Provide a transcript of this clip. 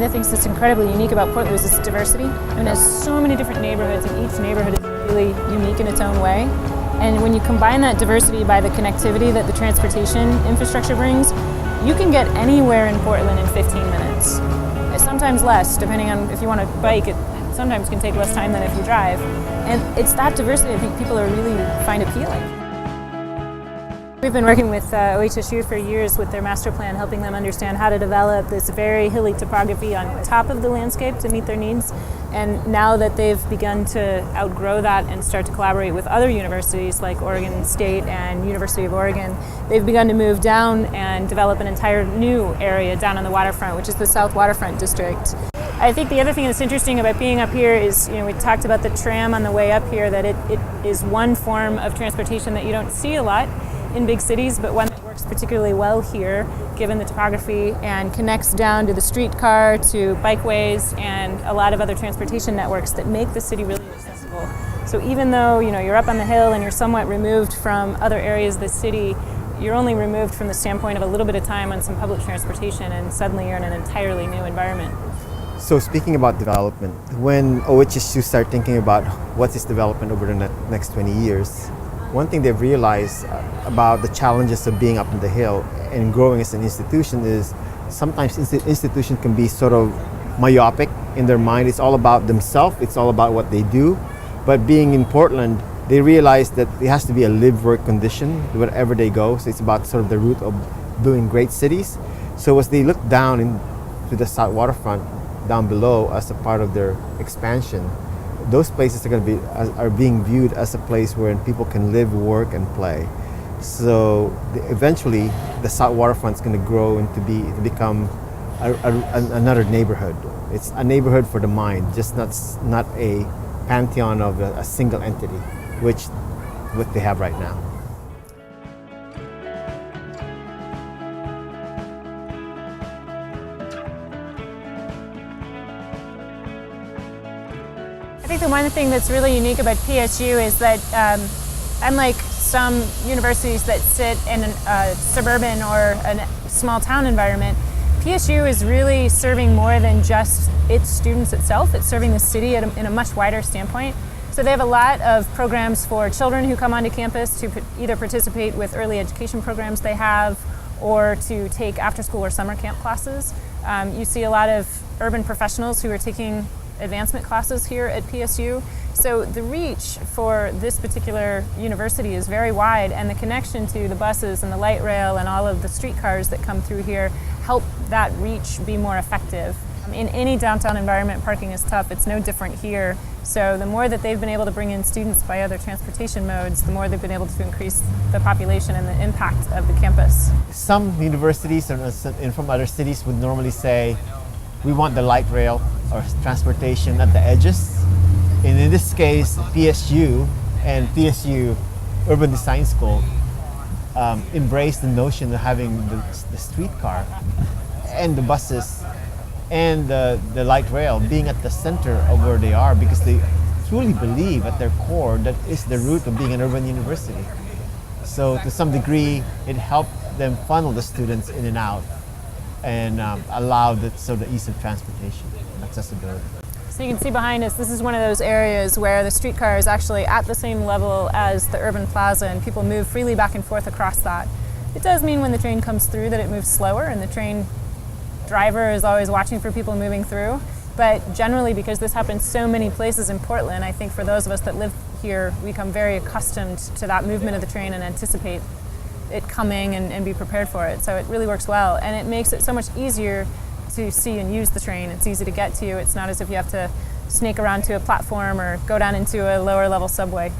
the things that's incredibly unique about Portland is its diversity. I mean, it has so many different neighborhoods, and each neighborhood is really unique in its own way. And when you combine that diversity by the connectivity that the transportation infrastructure brings, you can get anywhere in Portland in 15 minutes. Sometimes less, depending on if you want to bike, it sometimes can take less time than if you drive. And it's that diversity I think people are really find appealing. We've been working with OHSU for years with their master plan, helping them understand how to develop this very hilly topography on top of the landscape to meet their needs. And now that they've begun to outgrow that and start to collaborate with other universities like Oregon State and University of Oregon, they've begun to move down and develop an entire new area down on the waterfront, which is the South Waterfront District. I think the other thing that's interesting about being up here is, we talked about the tram on the way up here, that it is one form of transportation that you don't see a lot in big cities, but one that works particularly well here, given the topography, and connects down to the streetcar, to bikeways, and a lot of other transportation networks that make the city really accessible. So even though you're up on the hill and you're somewhat removed from other areas of the city, you're only removed from the standpoint of a little bit of time on some public transportation, and suddenly you're in an entirely new environment. So speaking about development, when OHSU start thinking about what's its development over the next 20 years, one thing they've realized about the challenges of being up on the hill and growing as an institution is sometimes institutions can be sort of myopic in their mind. It's all about themselves, it's all about what they do. But being in Portland, they realize that it has to be a live-work condition wherever they go. So it's about sort of the root of building great cities. So as they look down into the South Waterfront down below as a part of their expansion, those places are being viewed as a place where people can live, work, and play. So eventually, the South Waterfront is going to grow and to become another neighborhood. It's a neighborhood for the mind, just not a pantheon of a single entity, which what they have right now. I think the one thing that's really unique about PSU is that unlike some universities that sit in a suburban or a small town environment, PSU is really serving more than just its students itself. It's serving the city in a much wider standpoint. So they have a lot of programs for children who come onto campus to either participate with early education programs they have, or to take after-school or summer camp classes. You see a lot of urban professionals who are taking advancement classes here at PSU. So the reach for this particular university is very wide, and the connection to the buses and the light rail and all of the streetcars that come through here help that reach be more effective. In any downtown environment, parking is tough. It's no different here. So the more that they've been able to bring in students by other transportation modes, the more they've been able to increase the population and the impact of the campus. Some universities and from other cities would normally say, we want the light rail or transportation at the edges. And in this case, PSU and PSU Urban Design School embrace the notion of having the streetcar and the buses and the light rail being at the center of where they are, because they truly believe at their core that is the root of being an urban university. So to some degree, it helped them funnel the students in and out and allow the ease of transportation and accessibility. So you can see behind us, this is one of those areas where the streetcar is actually at the same level as the urban plaza, and people move freely back and forth across that. It does mean when the train comes through that it moves slower, and the train driver is always watching for people moving through. But generally, because this happens so many places in Portland, I think for those of us that live here, we become very accustomed to that movement of the train and anticipate it coming and be prepared for it. So it really works well, and it makes it so much easier to see and use the train. It's easy to get to. It's not as if you have to snake around to a platform or go down into a lower level subway.